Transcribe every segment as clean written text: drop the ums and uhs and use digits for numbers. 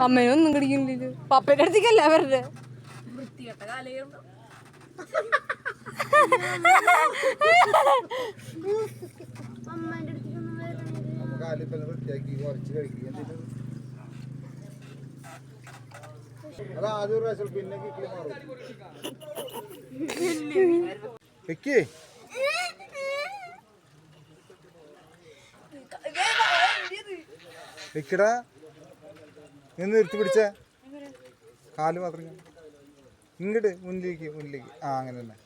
അമ്മേനൊന്നും കടിക്കുന്നില്ല. പപ്പയുടെ അടുത്തേക്കല്ല അവരുടെ വൃത്തികെട്ട കാലയും പിന്നെ വെക്കടാ നിന്ന് നിർത്തി പിടിച്ച കാല് മാത്രം ഇങ്ങോട്ട് മുന്നിലേക്ക് ആ അങ്ങനെ തന്നെ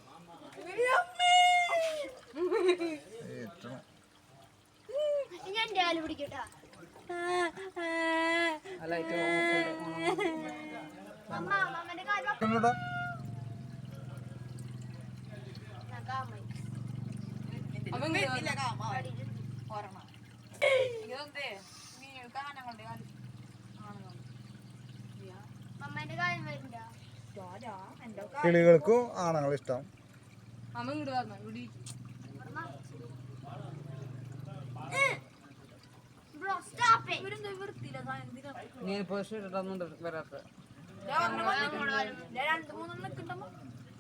കിളികൾക്കും ആണുങ്ങളെ ഇഷ്ടം.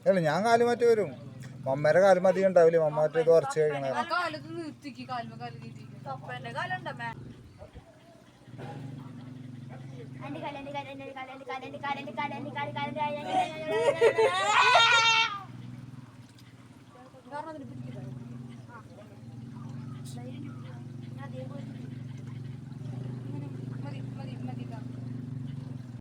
അല്ല ഞാൻ കാലുമാറ്റി വരും. മമ്മേരെ കാലും അധികം ഉണ്ടാവില്ലേ, മമ്മാറ്റ ഇത് ഉറച്ച് കഴിക്കണ കാരണം